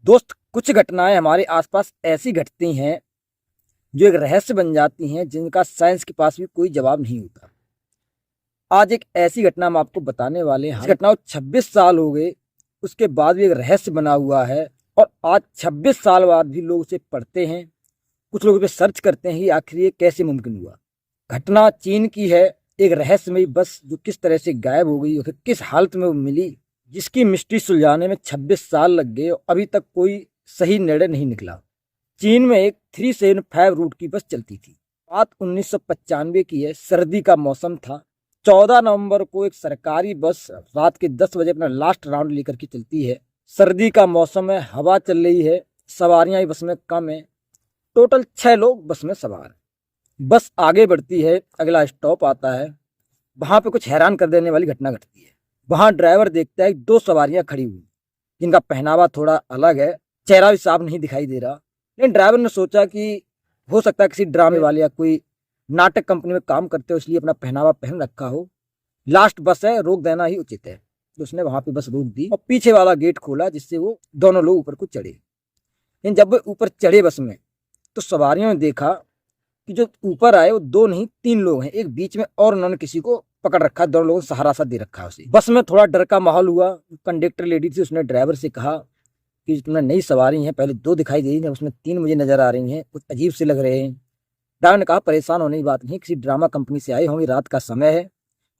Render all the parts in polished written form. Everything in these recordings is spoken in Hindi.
दोस्त, कुछ घटनाएं हमारे आसपास ऐसी घटती हैं जो एक रहस्य बन जाती हैं, जिनका साइंस के पास भी कोई जवाब नहीं होता। आज एक ऐसी घटना हम आपको बताने वाले हैं। इस घटना को 26 साल हो गए, उसके बाद भी एक रहस्य बना हुआ है और आज 26 साल बाद भी लोग उसे पढ़ते हैं। कुछ लोग इस पे सर्च करते हैं कि आखिर ये कैसे मुमकिन हुआ। घटना चीन की है। एक रहस्यमयी बस जो किस तरह से गायब हो गई और फिर किस हालत में वो मिली, जिसकी मिस्ट्री सुलझाने में 26 साल लग गए और अभी तक कोई सही निर्णय नहीं निकला। चीन में एक 375 रूट की बस चलती थी। बात 1995 की है। सर्दी का मौसम था। 14 नवंबर को एक सरकारी बस रात के 10 बजे अपना लास्ट राउंड लेकर के चलती है। सर्दी का मौसम है, हवा चल रही है, सवारियां भी बस में कम है। टोटल 6 लोग बस में सवार हैं। बस आगे बढ़ती है, अगला स्टॉप आता है। वहां पे कुछ हैरान कर देने वाली घटना घटती है। वहां ड्राइवर देखता है 2 सवारियां खड़ी हुई, जिनका पहनावा थोड़ा अलग है, चेहरा भी साफ नहीं दिखाई दे रहा। लेकिन ड्राइवर ने सोचा कि हो सकता है किसी ड्रामे वाले या कोई नाटक कंपनी में काम करते हो, इसलिए अपना पहनावा पहन रखा हो। लास्ट बस है, रोक देना ही उचित है। तो उसने वहां पे बस रोक दी और पीछे वाला गेट खोला, जिससे वो दोनों लोग ऊपर को चढ़े। लेकिन जब वो ऊपर चढ़े बस में, तो सवारियों ने देखा कि जो ऊपर आए वो 2 नहीं 3 लोग हैं, एक बीच में, और उन्होंने किसी को पकड़ रखा है। दोनों लोगों को सहारा सा दे रखा है उसे। बस में थोड़ा डर का माहौल हुआ। कंडक्टर लेडी थी, उसने ड्राइवर से कहा कि तुमने नई सवारी हैं, पहले 2 दिखाई दे रही हैं, उसमें 3 मुझे नजर आ रही हैं, कुछ अजीब से लग रहे हैं। ड्राइवर ने कहा परेशान होने की बात नहीं, किसी ड्रामा कंपनी से आए होंगे, रात का समय है,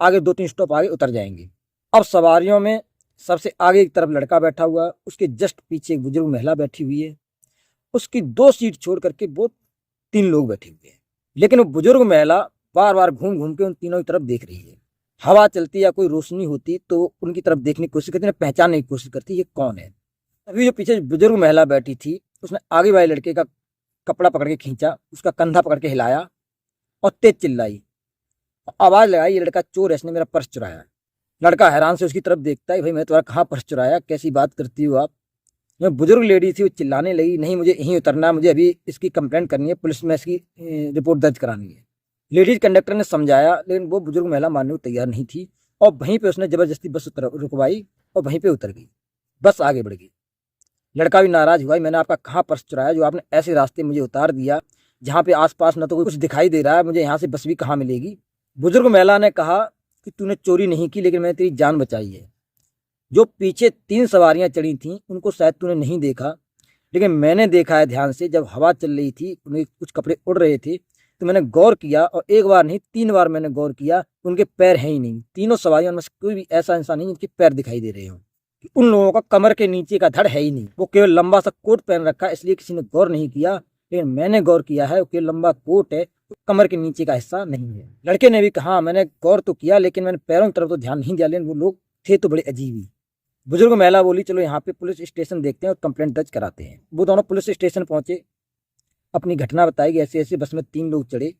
आगे 2-3 स्टॉप आगे उतर जाएंगे। अब सवारियों में सबसे आगे एक तरफ लड़का बैठा हुआ, उसके जस्ट पीछे एक बुजुर्ग महिला बैठी हुई है। उसकी 2 सीट छोड़ करके वो 3 लोग बैठे हुए हैं। लेकिन वो बुजुर्ग महिला बार बार घूम घूम के उन तीनों की तरफ देख रही है। हवा चलती या कोई रोशनी होती तो उनकी तरफ देखने की कोशिश करती, पहचानने की कोशिश करती ये कौन है। अभी जो पीछे बुजुर्ग महिला बैठी थी, उसने आगे वाले लड़के का कपड़ा पकड़ के खींचा, उसका कंधा पकड़ के हिलाया और तेज चिल्लाई, आवाज लगाई, ये लड़का चोर है, इसने मेरा पर्स चुराया है। लड़का हैरान से उसकी तरफ देखता है, भाई मैं तुम्हारा कहाँ पर्स चुराया, कैसी बात करती हो आप। जो बुजुर्ग लेडी थी वो चिल्लाने लगी, नहीं मुझे यहीं उतरना है, मुझे अभी इसकी कंप्लेंट करनी है, पुलिस में इसकी रिपोर्ट दर्ज करानी है। लेडीज कंडक्टर ने समझाया, लेकिन वो बुजुर्ग महिला मानने को तैयार नहीं थी और वहीं पे उसने जबरदस्ती बस रुकवाई और वहीं पे उतर गई। बस आगे बढ़ गई। लड़का भी नाराज हुआ, मैंने आपका कहाँ पर्स चुराया जो आपने ऐसे रास्ते मुझे उतार दिया जहाँ पे आसपास न तो कुछ दिखाई दे रहा है, मुझे यहाँ से बस भी कहाँ मिलेगी। बुजुर्ग महिला ने कहा कि तूने चोरी नहीं की, लेकिन मैंने तेरी जान बचाई है। जो पीछे 3 सवारियां चढ़ी थीं उनको शायद तूने नहीं देखा, लेकिन मैंने देखा है ध्यान से। जब हवा चल रही थी, उनके कुछ कपड़े उड़ रहे थे, तो मैंने गौर किया, और एक बार नहीं 3 बार मैंने गौर किया, उनके पैर हैं ही नहीं। तीनों सवारियों में से कोई भी ऐसा इंसान नहीं जिनके पैर दिखाई दे रहे हो। उन लोगों का कमर के नीचे का धड़ है ही नहीं। वो केवल लंबा सा कोट पहन रखा है, इसलिए किसी ने गौर नहीं किया, लेकिन मैंने गौर किया है, वो केवल लंबा कोट है, कमर के नीचे का हिस्सा नहीं है। लड़के ने भी कहा मैंने गौर तो किया, लेकिन मैंने पैरों की तरफ तो ध्यान नहीं दिया, लेकिन वो लोग थे तो बड़े अजीब ही। बुजुर्ग महिला बोली, चलो यहाँ पे पुलिस स्टेशन देखते हैं और कंप्लेंट दर्ज कराते हैं। वो दोनों पुलिस स्टेशन पहुंचे, अपनी घटना बताई कि ऐसे ऐसे बस में 3 लोग चढ़े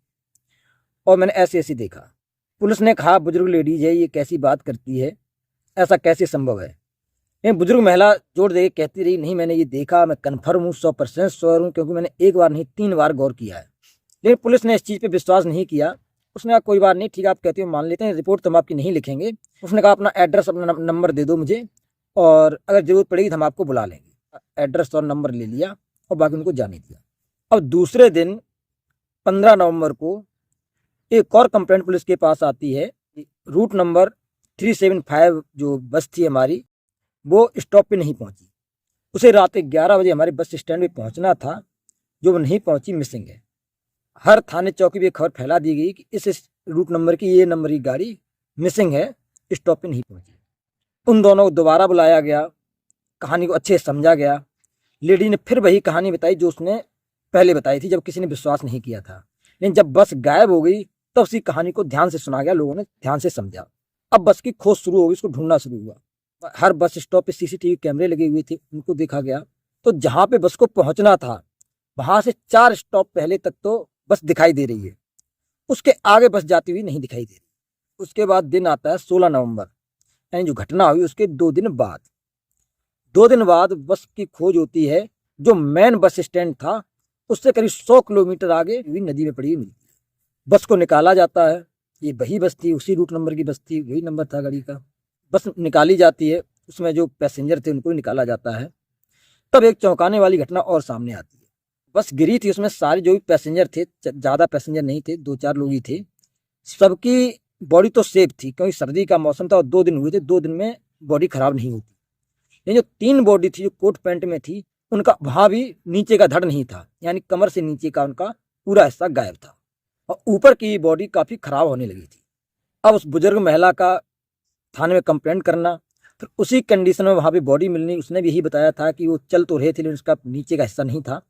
और मैंने ऐसे ऐसे देखा। पुलिस ने कहा बुजुर्ग लेडीज है, ये कैसी बात करती है, ऐसा कैसे संभव है। लेकिन बुजुर्ग महिला जोर दे कहती रही, नहीं मैंने ये देखा, मैं कन्फर्म हूँ, 100% श्योर हूँ, क्योंकि मैंने एक बार नहीं 3 बार गौर किया है। लेकिन पुलिस ने इस चीज़ पे विश्वास नहीं किया। उसने कहा कोई बात नहीं, ठीक है आप कहती हो मान लेते हैं, रिपोर्ट तो हम आपकी नहीं लिखेंगे। उसने कहा अपना एड्रेस अपना नंबर दे दो मुझे, और अगर जरूरत पड़ेगी तो हम आपको बुला लेंगे। एड्रेस और नंबर ले लिया और बाकी उनको जाने दिया। अब दूसरे दिन 15 नवंबर को एक और कंप्लेंट पुलिस के पास आती है। रूट नंबर 375 जो बस थी हमारी, वो स्टॉप पे नहीं पहुंची। उसे रात के 11 बजे हमारे बस स्टैंड पे पहुंचना था, जो वो नहीं पहुंची, मिसिंग है। हर थाने चौकी पे खबर फैला दी गई कि इस रूट नंबर की, ये नंबर की गाड़ी मिसिंग है, स्टॉप पे नहीं पहुंची। उन दोनों को दोबारा बुलाया गया, कहानी को अच्छे से समझा गया। लेडी ने फिर वही कहानी बताई जो उसने पहले बताई थी, जब किसी ने विश्वास नहीं किया था। लेकिन जब बस गायब हो गई तब उसी कहानी को ध्यान से सुना गया, लोगों ने ध्यान से समझा। अब बस की खोज शुरू हो गई, उसको ढूंढना शुरू हुआ। हर बस स्टॉप पे सीसीटीवी कैमरे लगे हुए थे, उनको देखा गया। तो जहां पे बस को पहुंचना था, वहां से 4 स्टॉप पहले तक तो बस दिखाई दे रही है, उसके आगे बस जाती हुई नहीं दिखाई दे रही। उसके बाद दिन आता है 16 नवंबर, यानी जो घटना हुई उसके 2 दिन बाद। 2 दिन बाद बस की खोज होती है, जो मेन बस स्टैंड था उससे करीब 100 किलोमीटर आगे भी नदी में पड़ी हुई मिलती है। बस को निकाला जाता है, ये वही बस थी, उसी रूट नंबर की बस थी, वही नंबर था गाड़ी का। बस निकाली जाती है, उसमें जो पैसेंजर थे उनको भी निकाला जाता है। तब एक चौंकाने वाली घटना और सामने आती है। बस गिरी थी, उसमें सारे जो भी पैसेंजर थे, ज़्यादा पैसेंजर नहीं थे, 2-4 लोग ही थे, सबकी बॉडी तो सेफ थी क्योंकि सर्दी का मौसम था और 2 दिन हुए थे, 2 दिन में बॉडी खराब नहीं होती। लेकिन जो 3 बॉडी थी जो कोट पैंट में थी, उनका वहाँ भी नीचे का धड़ नहीं था, यानी कमर से नीचे का उनका पूरा हिस्सा गायब था और ऊपर की बॉडी काफ़ी खराब होने लगी थी। अब उस बुजुर्ग महिला का थाने में कंप्लेंट करना, फिर उसी कंडीशन में वहाँ पे बॉडी मिलनी, उसने भी यही बताया था कि वो चल तो रहे थे लेकिन उसका नीचे का हिस्सा नहीं था।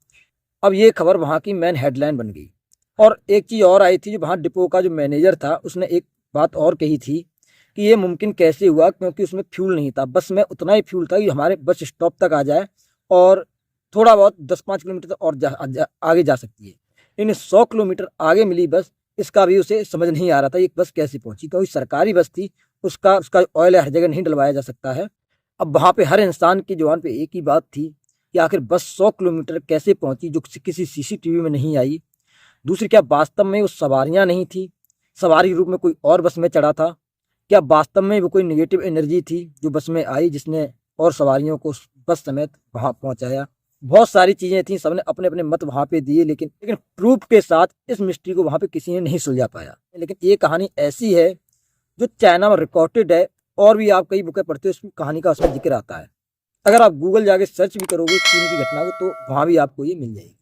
अब ये खबर वहाँ की मेन हेडलाइन बन गई। और एक चीज़ और आई थी, जो वहाँ डिपो का जो मैनेजर था उसने एक बात और कही थी कि ये मुमकिन कैसे हुआ, क्योंकि उसमें फ्यूल नहीं था, बस में उतना ही फ्यूल था कि हमारे बस स्टॉप तक आ जाए और थोड़ा बहुत 10-5 किलोमीटर तक और आगे जा सकती है। लेकिन 100 किलोमीटर आगे मिली बस, इसका भी उसे समझ नहीं आ रहा था ये बस कैसे पहुंची, क्योंकि सरकारी बस थी, उसका ऑयल हर जगह नहीं डलवाया जा सकता है। अब वहाँ पे हर इंसान की जुबान पे एक ही बात थी कि आखिर बस 100 किलोमीटर कैसे पहुंची, जो किसी सीसीटीवी में नहीं आई। दूसरी, क्या वास्तव में वो सवारियां नहीं थी, सवारी रूप में कोई और बस में चढ़ा था? क्या वास्तव में वो कोई नेगेटिव एनर्जी थी जो बस में आई, जिसने और सवारियों को बस समेत वहां पहुंचाया? बहुत सारी चीजें थी, सबने अपने अपने मत वहां पे दिए, लेकिन प्रूफ के साथ इस मिस्ट्री को वहां पे किसी ने नहीं सुलझा पाया। लेकिन ये कहानी ऐसी है जो चाइना में रिकॉर्डेड है, और भी आप कई बुकें पढ़ते हो इस कहानी का उसमें जिक्र आता है। अगर आप गूगल जाके सर्च भी करोगे चीन की घटना को, तो वहां भी आपको ये मिल जाएगी।